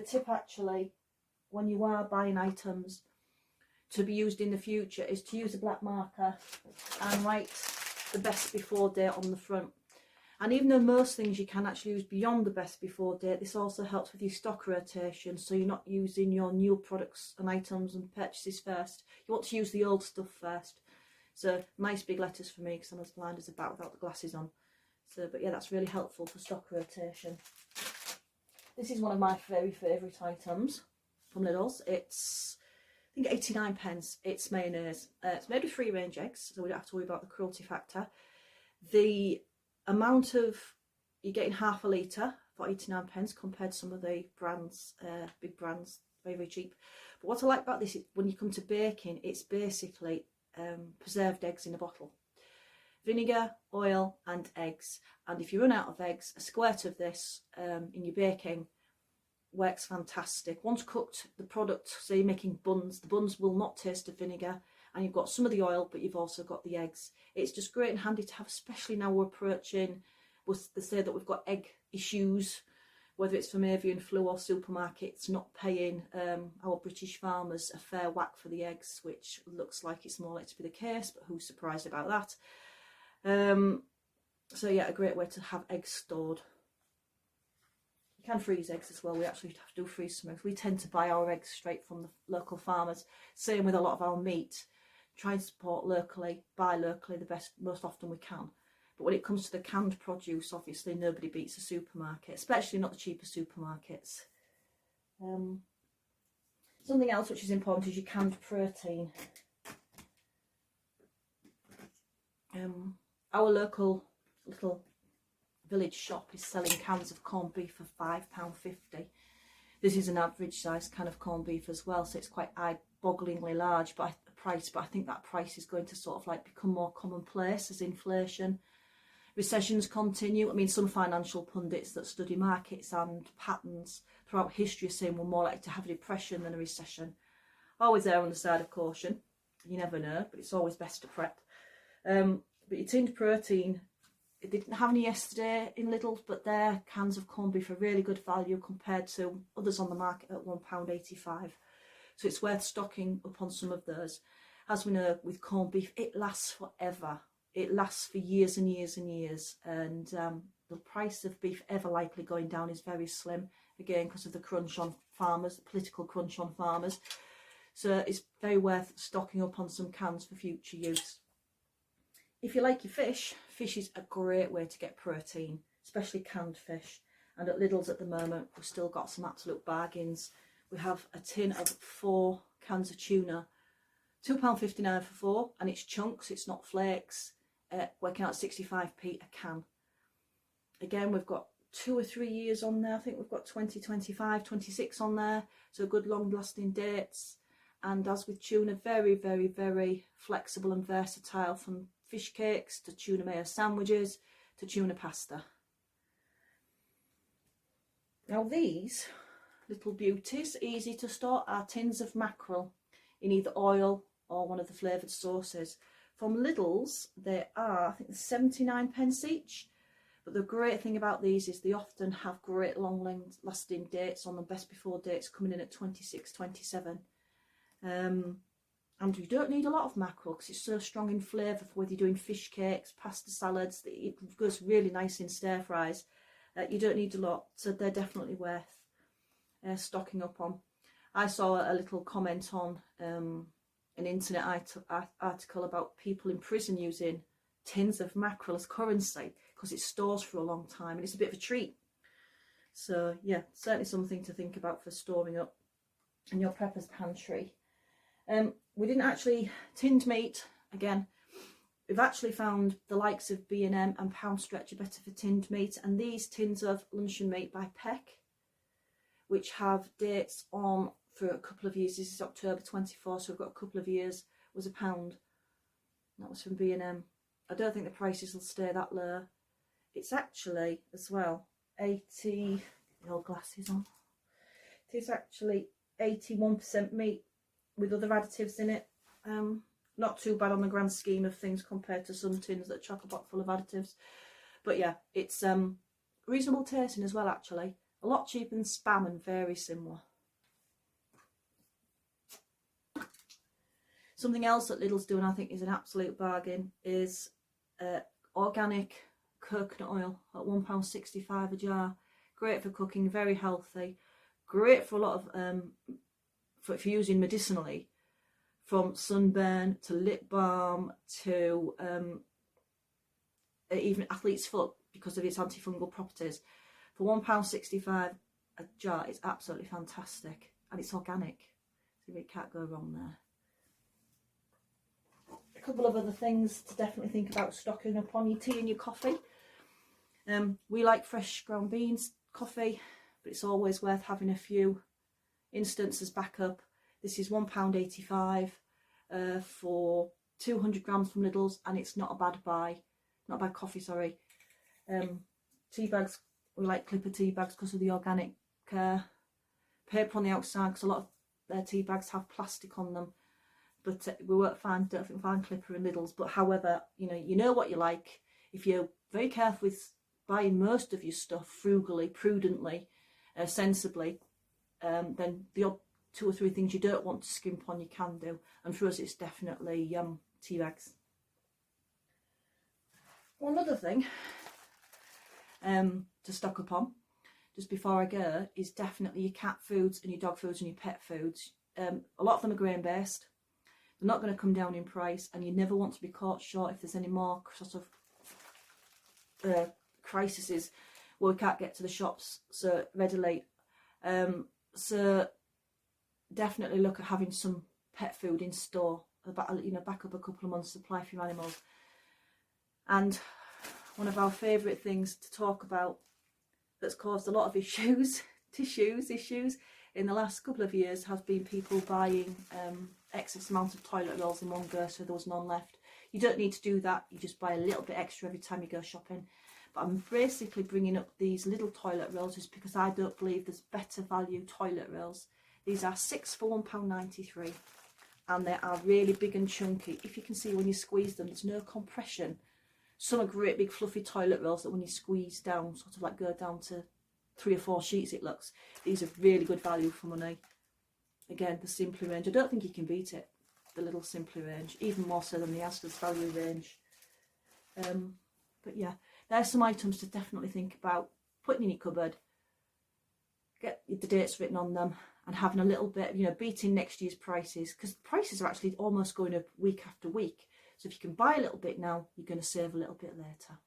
tip actually, when you are buying items to be used in the future, is to use a black marker and write the best before date on the front. And even though most things you can actually use beyond the best before date, this also helps with your stock rotation, so you're not using your new products and items and purchases first. You want to use the old stuff first. So nice big letters for me because I'm as blind as a bat without the glasses on. So, but yeah, that's really helpful for stock rotation. This is one of my very favourite items from Lidl's. It's, I think, 89p. It's mayonnaise. It's made with free range eggs, so we don't have to worry about the cruelty factor. The amount of, you're getting half a litre for 89p compared to some of the brands, big brands, very cheap. But what I like about this is when you come to baking, it's basically preserved eggs in a bottle. Vinegar, oil and eggs. And if you run out of eggs, a squirt of this in your baking works fantastic. Once cooked, the product, say you're making buns, the buns will not taste of vinegar, and you've got some of the oil, but you've also got the eggs. It's just great and handy to have, especially now we're approaching, they say that we've got egg issues, whether it's from avian flu or supermarkets not paying our British farmers a fair whack for the eggs, which looks like it's more likely to be the case, but who's surprised about that? So yeah, a great way to have eggs stored. You can freeze eggs as well. We actually have to do freeze some eggs. We tend to buy our eggs straight from the local farmers. Same with a lot of our meat. Try and support locally, buy locally most often we can. But when it comes to the canned produce, obviously nobody beats a supermarket, especially not the cheaper supermarkets. Something else which is important is your canned protein. Our local little village shop is selling cans of corned beef for £5.50. This is an average size can of corned beef as well, so it's quite eye-bogglingly large but I think that price is going to sort of like become more commonplace as inflation, recessions continue. I mean, some financial pundits that study markets and patterns throughout history are saying we're more likely to have a depression than a recession. Always err on the side of caution, you never know, but it's always best to prep. But your tinned protein, they didn't have any yesterday in Lidl's, but their cans of corned beef are really good value compared to others on the market at £1.85. So it's worth stocking up on some of those. As we know, with corned beef, it lasts forever. It lasts for years and years and years. And the price of beef ever likely going down is very slim, again, because of the crunch on farmers, the political crunch on farmers. So it's very worth stocking up on some cans for future use. If you like your fish, fish is a great way to get protein, especially canned fish. And at Lidl's at the moment, we've still got some absolute bargains. We have a tin of 4 cans of tuna, £2.59 for 4, and it's chunks, it's not flakes, working out 65p a can. Again, we've got 2 or 3 years on there. I think we've got 20, 25, 26 on there, so good long-lasting dates. And as with tuna, very, very, very flexible and versatile, from fish cakes to tuna mayo sandwiches to tuna pasta. Now these little beauties, easy to store, are tins of mackerel in either oil or one of the flavoured sauces. From Lidl's, they are, I think, 79p each. But the great thing about these is they often have great long-lasting dates on them, best before dates coming in at 26, 27. And you don't need a lot of mackerel because it's so strong in flavour for whether you're doing fish cakes, pasta salads. It goes really nice in stir fries. You don't need a lot, so they're definitely worth stocking up on. I saw a little comment on an internet article about people in prison using tins of mackerel as currency because it stores for a long time and it's a bit of a treat. So yeah, certainly something to think about for storing up in your prepper's pantry. We didn't actually, tinned meat, again, we've actually found the likes of B&M and Pound Stretch are better for tinned meat, and these tins of luncheon meat by Peck, which have dates on for a couple of years. This is October 24, so we've got a couple of years, was £1. That was from B&M. I don't think the prices will stay that low. It's actually, as well, 80, no glasses on. It is actually 81% meat with other additives in it. Not too bad on the grand scheme of things compared to some tins that are chock-a-block full of additives. But yeah, it's reasonable tasting as well, actually. A lot cheaper than Spam and very similar. Something else that Lidl's doing, I think, is an absolute bargain, is organic coconut oil at £1.65 a jar. Great for cooking, very healthy. Great for a lot of, for using medicinally, from sunburn to lip balm to even athlete's foot because of its antifungal properties. For £1.65 a jar, it's absolutely fantastic, and it's organic, so you can't go wrong there. A couple of other things to definitely think about stocking up on your tea and your coffee. We like fresh ground beans coffee, but it's always worth having a few instances backup. This is £1.85 for 200 grams from Lidl's, and it's not a bad buy. Not a bad coffee, sorry. Tea bags, we like Clipper tea bags because of the organic paper on the outside, because a lot of their tea bags have plastic on them. But we don't think we'll find Clipper in Lidl's. But however, you know what you like. If you're very careful with buying most of your stuff frugally, prudently, sensibly, then the odd 2 or 3 things you don't want to skimp on, you can do. And for us, it's definitely tea bags. One other thing to stock up on, just before I go, is definitely your cat foods and your dog foods and your pet foods. A lot of them are grain based. They're not going to come down in price, and you never want to be caught short if there's any more sort of crises where we can't get to the shops so readily. So definitely look at having some pet food in store, back up a couple of months' supply for your animals. And one of our favourite things to talk about that's caused a lot of issues in the last couple of years has been people buying excess amount of toilet rolls in one go, so there was none left. You don't need to do that, you just buy a little bit extra every time you go shopping. But I'm basically bringing up these little toilet rolls just because I don't believe there's better value toilet rolls. These are 6 for £1.93, and they are really big and chunky. If you can see when you squeeze them, there's no compression. Some are great big fluffy toilet rolls that when you squeeze down, sort of like go down to 3 or 4 sheets it looks. These are really good value for money. Again, the Simply range, I don't think you can beat it, the little Simply range, even more so than the Asda's value range. But yeah, there's some items to definitely think about putting in your cupboard. Get the dates written on them and having a little bit, beating next year's prices, because prices are actually almost going up week after week. So if you can buy a little bit now, you're going to save a little bit later.